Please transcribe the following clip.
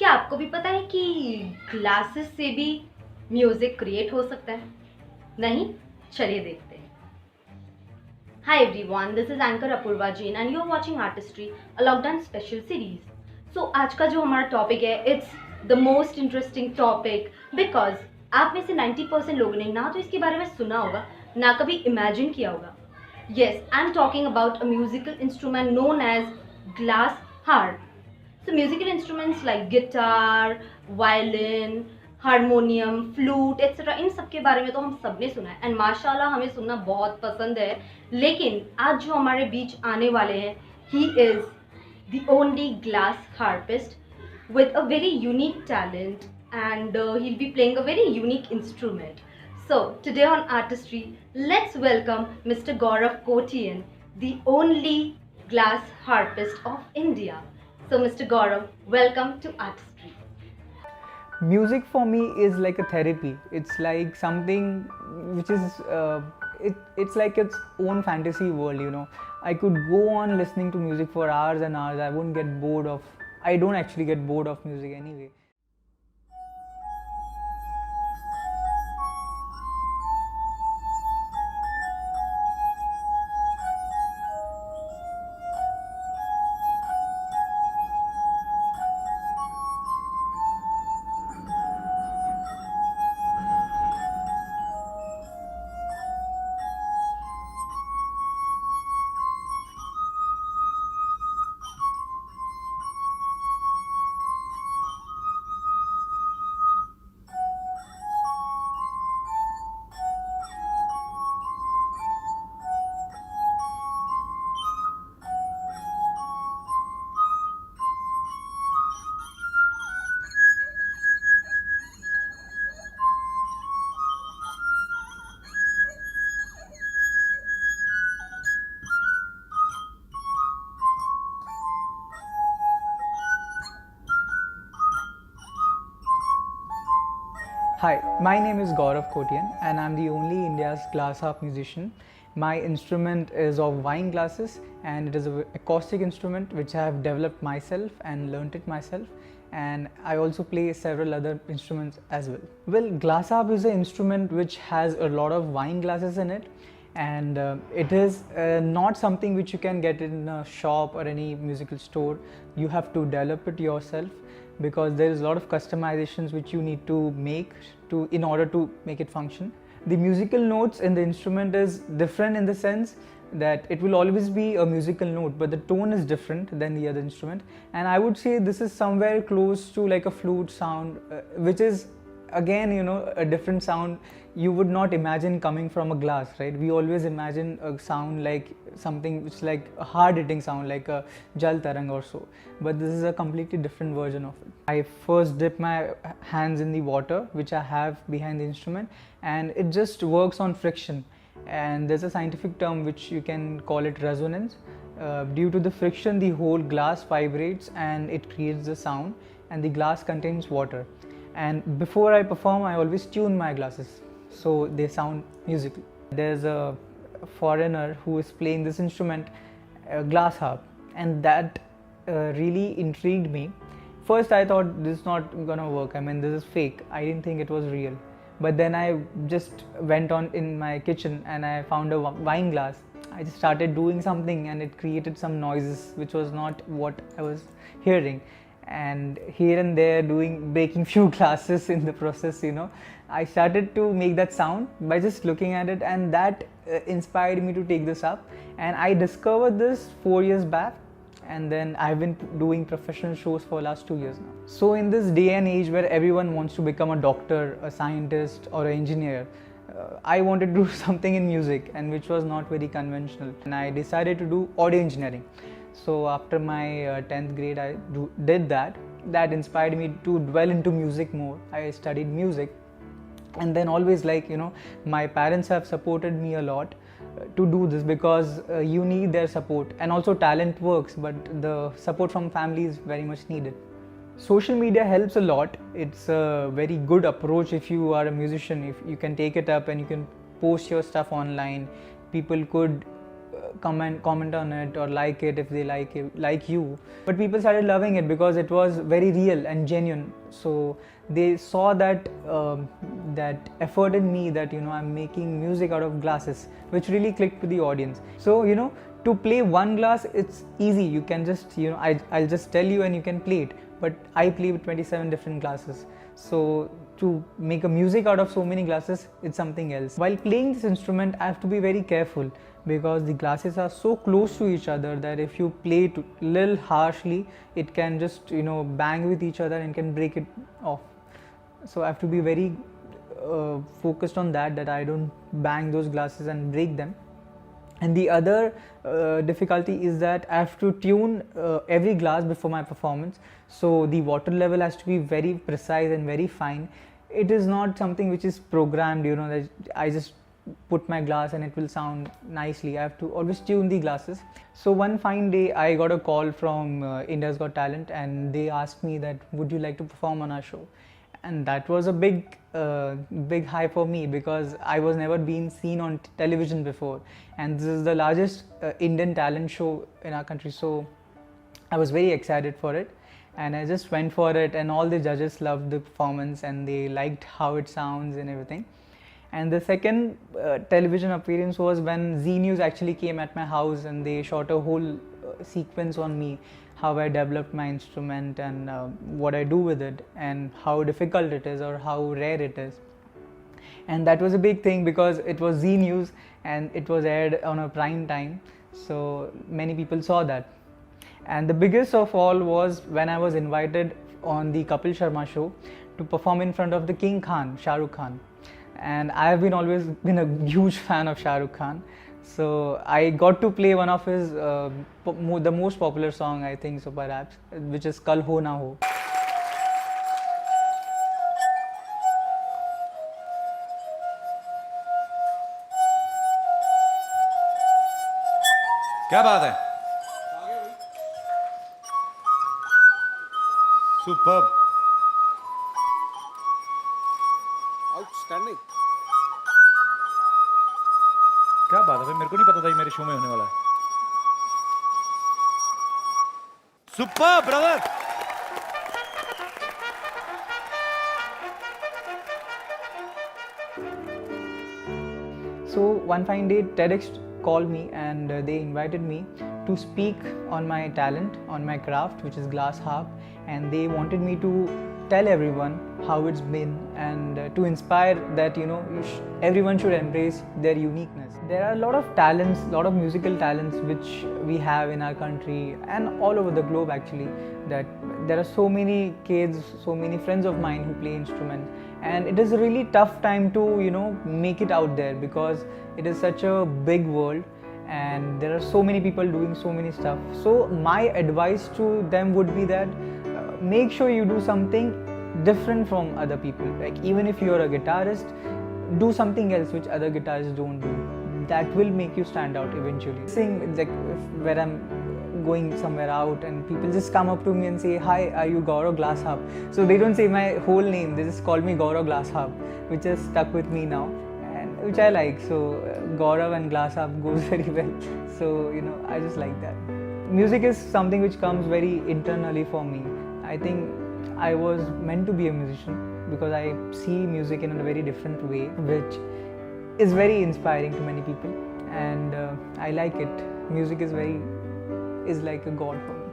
क्या आपको भी पता है कि ग्लासेस से भी म्यूजिक क्रिएट हो सकता है? नहीं? चलिए देखते हैं। Hi everyone, this is anchor Apurva Jain and you're watching Artistry, a lockdown special series. So आज का जो हमारा टॉपिक है, it's the most interesting topic because आप में से 90% लोगों ने ना तो इसके बारे में सुना होगा, ना कभी इमेजिन किया होगा. Yes, I'm talking about a musical instrument known as glass harp. So musical instruments like guitar, violin, harmonium, flute etcetera, इन सब के बारे में तो हम सब ने सुना है एंड माशाल्लाह हमें सुनना बहुत पसंद है. लेकिन आज जो हमारे बीच आने वाले हैं, he is the only glass harpist with a very unique talent and he'll be playing a very unique instrument. So today on Artistry, let's welcome Mr. Gaurav Kotian, the only glass harpist of India. So Mr. Gaurav, welcome to Artistry. Music for me is like a therapy. It's like something which is it's like its own fantasy world, you know. I could go on listening to music for hours and hours. I wouldn't get bored of I don't actually get bored of music anyway. Hi, my name is Gaurav Kotian and I'm the only India's glass harp musician. My instrument is of wine glasses and it is an acoustic instrument which I have developed myself and learnt it myself, and I also play several other instruments as well. Well, glass harp is an instrument which has a lot of wine glasses in it, and it is not something which you can get in a shop or any musical store. You have to develop it yourself because there is a lot of customizations which you need to make in order to make it function. The musical notes in the instrument is different in the sense that it will always be a musical note, but the tone is different than the other instrument, and I would say this is somewhere close to like a flute sound, which is again, you know, a different sound you would not imagine coming from a glass, right? We always imagine a sound like something which is like a hard hitting sound like a jal tarang or so, but this is a completely different version of it. I first dip my hands in the water which I have behind the instrument, and it just works on friction, and there's a scientific term which you can call it resonance. Due to the friction, the whole glass vibrates and it creates the sound, and the glass contains water. And before I perform, I always tune my glasses so they sound musical. There's a foreigner who is playing this instrument, a glass harp, and that really intrigued me. First I thought this is not gonna work, I mean this is fake, I didn't think it was real. But then I just went on in my kitchen and I found a wine glass. I just started doing something and it created some noises which was not what I was hearing, and here and there breaking few glasses in the process, you know. I started to make that sound by just looking at it, and that inspired me to take this up, and I discovered this 4 years back, and then I've been doing professional shows for the last 2 years now. So in this day and age where everyone wants to become a doctor, a scientist or an engineer, I wanted to do something in music, and which was not very conventional, and I decided to do audio engineering. So after my 10th grade I did that. That inspired me to dwell into music more. I studied music, and then always, like, you know, my parents have supported me a lot to do this because you need their support, and also talent works, but the support from family is very much needed. Social media helps a lot. It's a very good approach if you are a musician. If you can take it up and you can post your stuff online, people could comment on it or like it if they like you. But people started loving it because it was very real and genuine. So they saw that that effort in me, that I'm making music out of glasses, which really clicked with the audience. So to play one glass, it's easy. You can just I'll just tell you and you can play it. But I play with 27 different glasses. So to make a music out of so many glasses, it's something else. While playing this instrument, I have to be very careful because the glasses are so close to each other that if you play it a little harshly, it can just bang with each other and can break it off. So I have to be very focused on that I don't bang those glasses and break them. And the other difficulty is that I have to tune every glass before my performance. So the water level has to be very precise and very fine. It is not something which is programmed, that I just put my glass and it will sound nicely. I have to always tune the glasses. So one fine day I got a call from India's Got Talent, and they asked me that would you like to perform on our show. And that was a big high for me because I was never been seen on television before, and this is the largest Indian talent show in our country. So I was very excited for it, and I just went for it, and all the judges loved the performance and they liked how it sounds and everything. And the second television appearance was when Z News actually came at my house and they shot a whole sequence on me, how I developed my instrument and what I do with it and how difficult it is or how rare it is. And that was a big thing because it was Z News and it was aired on a prime time, so many people saw that. And the biggest of all was when I was invited on the Kapil Sharma show to perform in front of the King Khan, Shah Rukh Khan. And I have always been a huge fan of Shah Rukh Khan. So I got to play one of his the most popular song, I think so perhaps, which is Kal Ho Na Ho. क्या बात है? Superb. Outstanding. क्या बात है भाई, मेरे को नहीं पता था ये मेरे शो में होने वाला है. Superb, brother. So one fine day TEDx called me and they invited me to speak on my talent, on my craft, which is glass harp, and they wanted me to tell everyone how it's been and to inspire that everyone should embrace their uniqueness. There are a lot of talents, a lot of musical talents which we have in our country and all over the globe actually, that there are so many kids, so many friends of mine who play instruments, and it is a really tough time to make it out there because it is such a big world and there are so many people doing so many stuff. So my advice to them would be that make sure you do something different from other people. Like even if you're a guitarist, do something else which other guitarists don't do. That will make you stand out eventually. Sing like where I'm going somewhere out and people just come up to me and say, "Hi, are you Gaurav Glass Harp?" So they don't say my whole name, they just call me Gaurav Glass Harp, which has stuck with me now and which I like. So Gaurav and Glass Harp goes very well. So I just like that. Music is something which comes very internally for me. I think I was meant to be a musician because I see music in a very different way, which is very inspiring to many people, and I like it. Music is like a god for me.